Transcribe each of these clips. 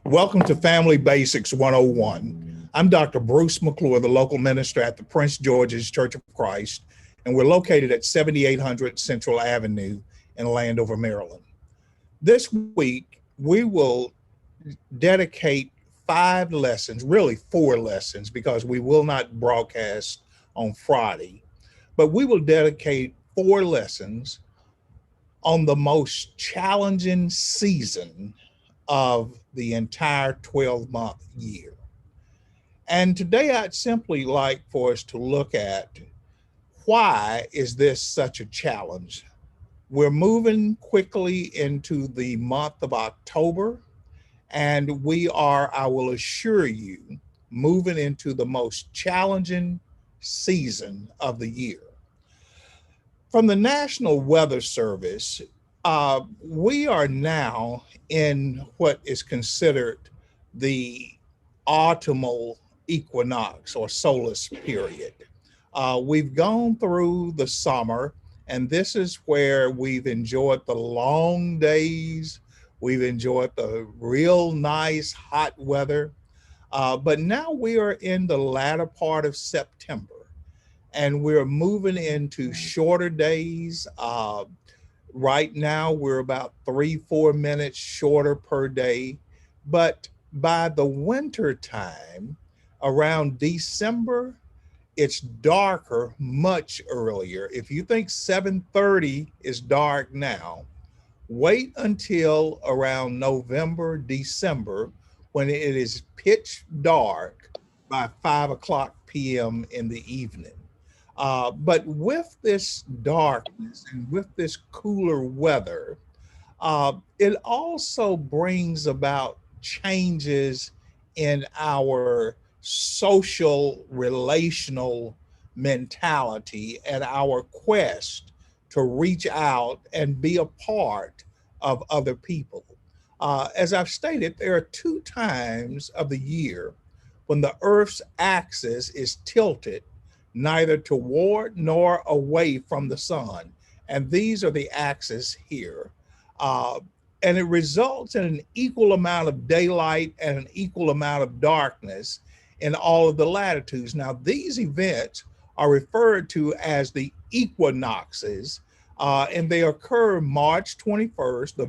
Welcome to Family Basics 101. I'm Dr. Bruce McClure, the local minister at the Prince George's Church of Christ, and we're located at 7800 Central Avenue in Landover, Maryland. This week, we will dedicate 5 lessons, really 4 lessons, because we will not broadcast on Friday, but we will dedicate 4 lessons on the most challenging season of the entire 12-month year. And today I'd simply like for us to look at why is this such a challenge? We're moving quickly into the month of October, and we are, I will assure you, moving into the most challenging season of the year. From the National Weather Service, we are now in what is considered the autumnal equinox or solstice period. We've gone through the summer, and this is where we've enjoyed the long days. We've enjoyed the real nice hot weather. But now we are in the latter part of September, and we're moving into shorter days. Right now, we're about 3, 4 minutes shorter per day. But by the winter time, around December, it's darker much earlier. If you think 7:30 is dark now, wait until around November, December, when it is pitch dark by 5 o'clock p.m. in the evening. But with this darkness and with this cooler weather, it also brings about changes in our social relational mentality and our quest to reach out and be a part of other people. As I've stated, there are 2 times of the year when the Earth's axis is tilted neither toward nor away from the sun. And these are the axes here. Uh, and it results in an equal amount of daylight and an equal amount of darkness in all of the latitudes. Now, these events are referred to as the equinoxes, and they occur March 21st, the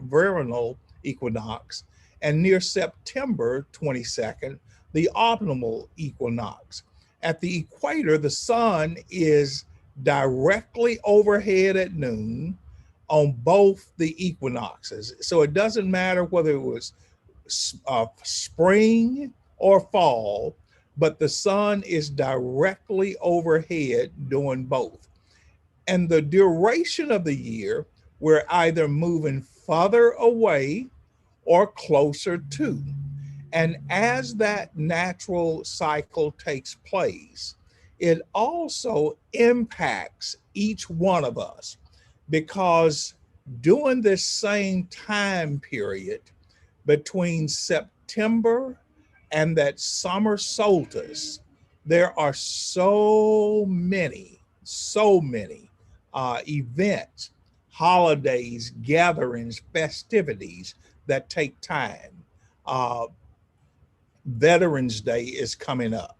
vernal equinox, and near September 22nd, the autumnal equinox. At the equator, the sun is directly overhead at noon on both the equinoxes. So it doesn't matter whether it was spring or fall, but the sun is directly overhead doing both. And the duration of the year, we're either moving further away or closer to. And as that natural cycle takes place, it also impacts each one of us because during this same time period between September and that summer solstice, there are so many events, holidays, gatherings, festivities that take time. Uh, Veterans Day is coming up.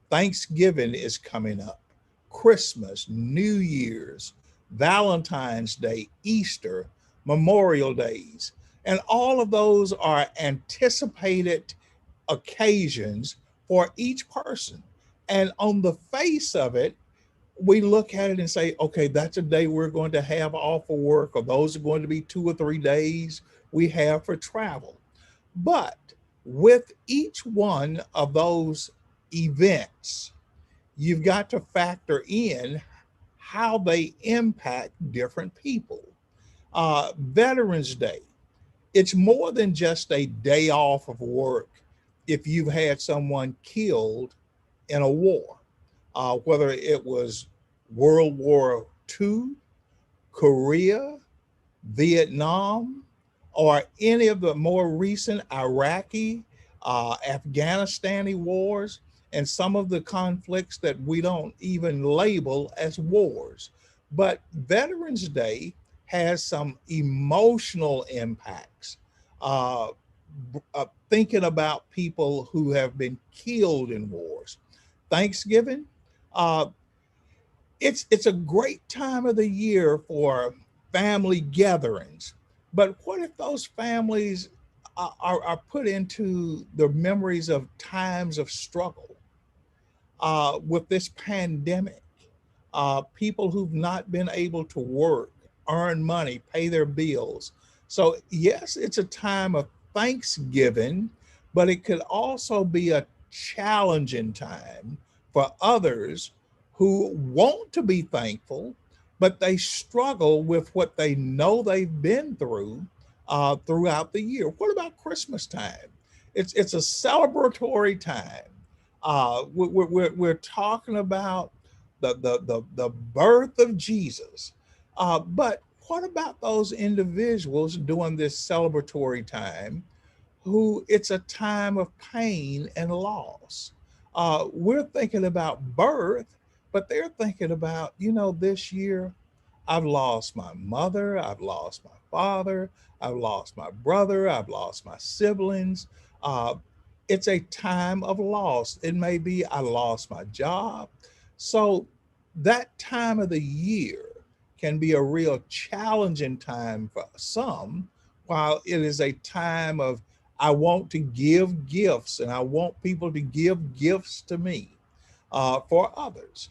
Thanksgiving is coming up. Christmas, New Year's, Valentine's Day, Easter, Memorial Days. And all of those are anticipated occasions for each person. And on the face of it, we look at it and say, okay, that's a day we're going to have off of work, or those are going to be 2 or 3 days we have for travel. But with each one of those events, you've got to factor in how they impact different people. Veterans Day, it's more than just a day off of work if you've had someone killed in a war, whether it was World War II, Korea, Vietnam, or any of the more recent Iraqi, Afghanistani wars, and some of the conflicts that we don't even label as wars. But Veterans Day has some emotional impacts. Uh, thinking about people who have been killed in wars. Thanksgiving, uh, it's a great time of the year for family gatherings. But what if those families are put into the memories of times of struggle with this pandemic? People who've not been able to work, earn money, pay their bills. So, yes, it's a time of thanksgiving, but it could also be a challenging time for others who want to be thankful, but they struggle with what they know they've been through throughout the year. What about Christmas time? It's a celebratory time. We're talking about the birth of Jesus. But what about those individuals during this celebratory time who it's a time of pain and loss? We're thinking about birth, but they're thinking about, this year I've lost my mother, I've lost my father, I've lost my brother, I've lost my siblings. Uh, it's a time of loss. It may be I lost my job. So that time of the year can be a real challenging time for some, while it is a time of I want to give gifts and I want people to give gifts to me for others.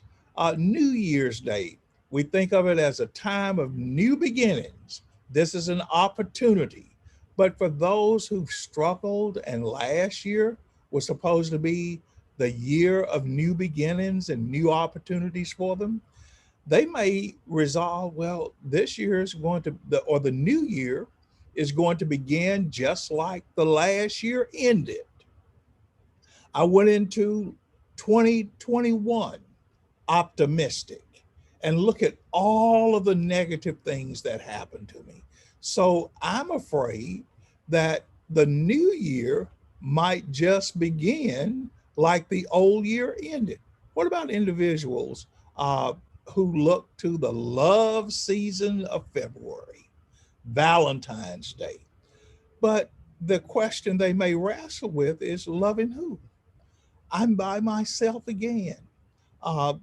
New Year's Day, we think of it as a time of new beginnings. This is an opportunity. But for those who've struggled and last year was supposed to be the year of new beginnings and new opportunities for them, they may resolve, well, this year is going to, or the new year is going to begin just like the last year ended. I went into 2021 optimistic and look at all of the negative things that happened to me. So I'm afraid that the new year might just begin like the old year ended. What about individuals uh, who look to the love season of February, Valentine's Day? But the question they may wrestle with is loving who? I'm by myself again. Uh,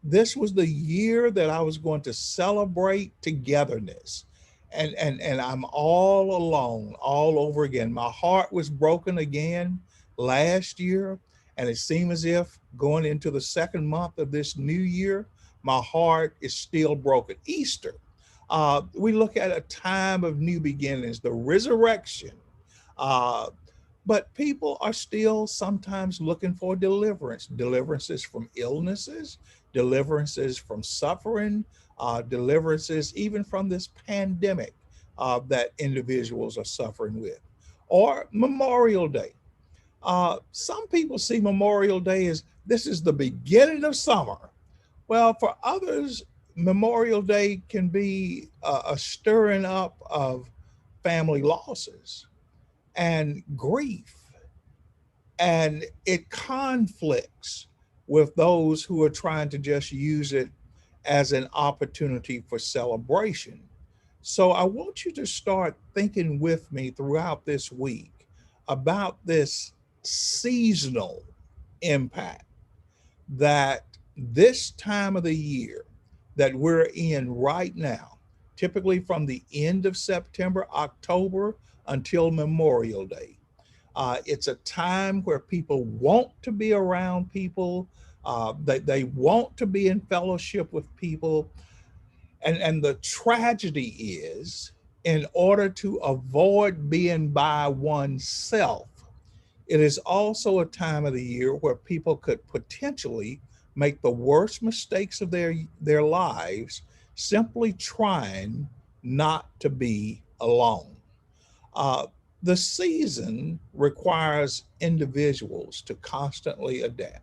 this was the year that I was going to celebrate togetherness. And I'm all alone all over again. My heart was broken again last year, and it seemed as if going into the second month of this new year, my heart is still broken. Easter, we look at a time of new beginnings, the resurrection. Uh, but people are still sometimes looking for deliverance, deliverances from illnesses, deliverances from suffering, deliverances even from this pandemic that individuals are suffering with. Or Memorial Day. Some people see Memorial Day as this is the beginning of summer. Well, for others, Memorial Day can be a stirring up of family losses and grief, and it conflicts with those who are trying to just use it as an opportunity for celebration. So I want you to start thinking with me throughout this week about this seasonal impact that this time of the year that we're in right now, typically from the end of September, October until Memorial Day, it's a time where people want to be around people, they want to be in fellowship with people. And the tragedy is, in order to avoid being by oneself, it is also a time of the year where people could potentially make the worst mistakes of their lives simply trying not to be alone. Uh, the season requires individuals to constantly adapt.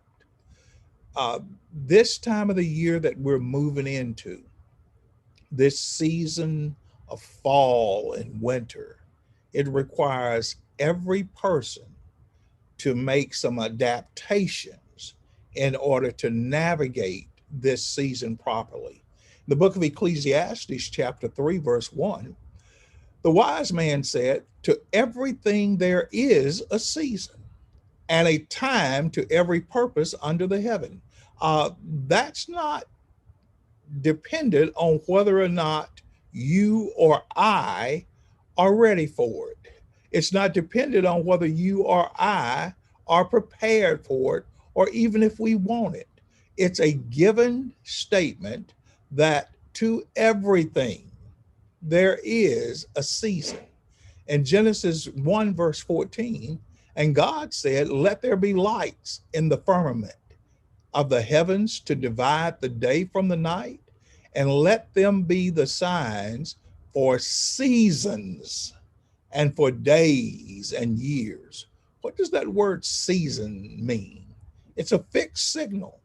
Uh, this time of the year that we're moving into, this season of fall and winter, it requires every person to make some adaptations in order to navigate this season properly. The book of Ecclesiastes, chapter 3, verse 1, The wise man said, to everything there is a season and a time to every purpose under the heaven. That's not dependent on whether or not you or I are ready for it. It's not dependent on whether you or I are prepared for it or even if we want it. It's a given statement that to everything there is a season. In Genesis 1, verse 14, and God said, let there be lights in the firmament of the heavens to divide the day from the night, and let them be the signs for seasons and for days and years. What does that word season mean? It's a fixed signal,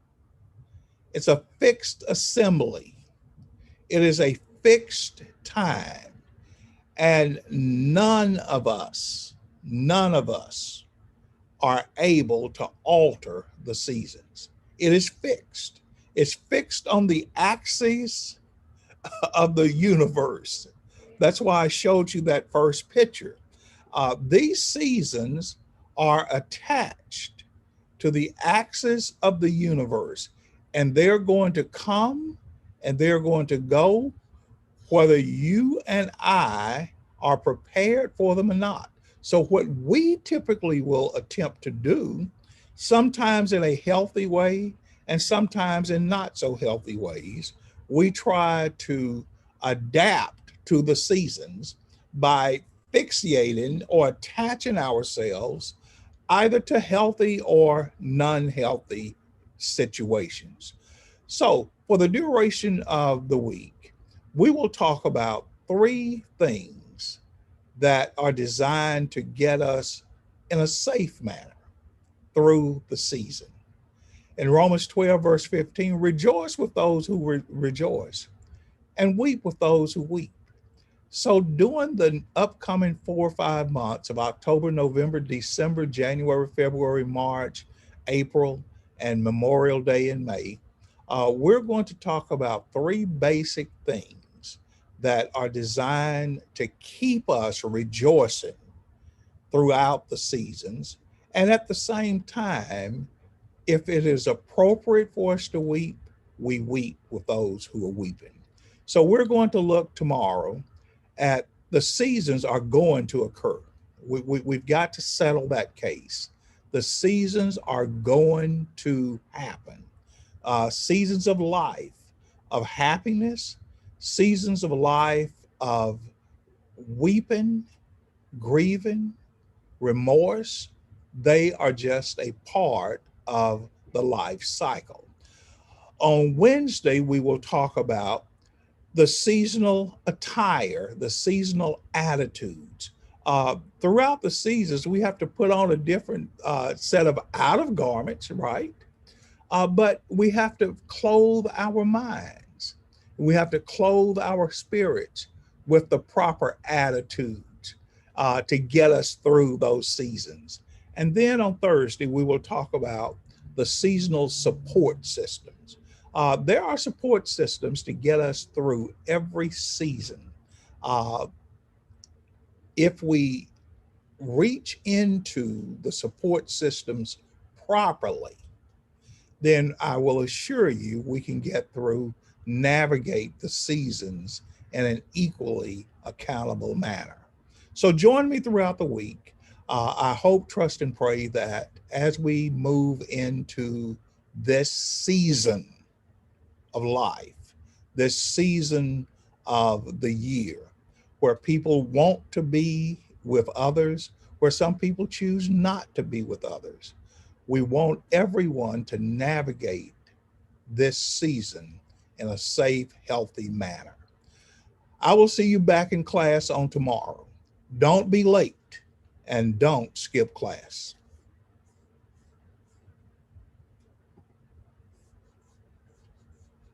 it's a fixed assembly, it is a fixed time. And none of us are able to alter the seasons. It is fixed. It's fixed on the axis of the universe. That's why I showed you that first picture. These seasons are attached to the axis of the universe, and they're going to come and they're going to go, whether you and I are prepared for them or not. So, what we typically will attempt to do, sometimes in a healthy way and sometimes in not so healthy ways, we try to adapt to the seasons by fixating or attaching ourselves either to healthy or non-healthy situations. So, for the duration of the week, we will talk about three things that are designed to get us in a safe manner through the season. In Romans 12, verse 15, rejoice with those who rejoice and weep with those who weep. So, during the upcoming 4 or 5 months of October, November, December, January, February, March, April, and Memorial Day in May, we're going to talk about three basic things that are designed to keep us rejoicing throughout the seasons. And at the same time, if it is appropriate for us to weep, we weep with those who are weeping. So we're going to look tomorrow at the seasons are going to occur. We've got to settle that case. The seasons are going to happen. Seasons of life, of happiness, seasons of life of weeping, grieving, remorse, they are just a part of the life cycle. On Wednesday, we will talk about the seasonal attire, the seasonal attitudes. Throughout the seasons, we have to put on a different set of out of garments, right? But we have to clothe our minds. We have to clothe our spirits with the proper attitudes to get us through those seasons. And then on Thursday, we will talk about the seasonal support systems. There are support systems to get us through every season. Uh, if we reach into the support systems properly, then I will assure you we can get through, navigate the seasons in an equally accountable manner. So join me throughout the week. I hope, trust, and pray that as we move into this season of life, this season of the year, where people want to be with others, where some people choose not to be with others. We want everyone to navigate this season in a safe, healthy manner. I will see you back in class on tomorrow. Don't be late and don't skip class.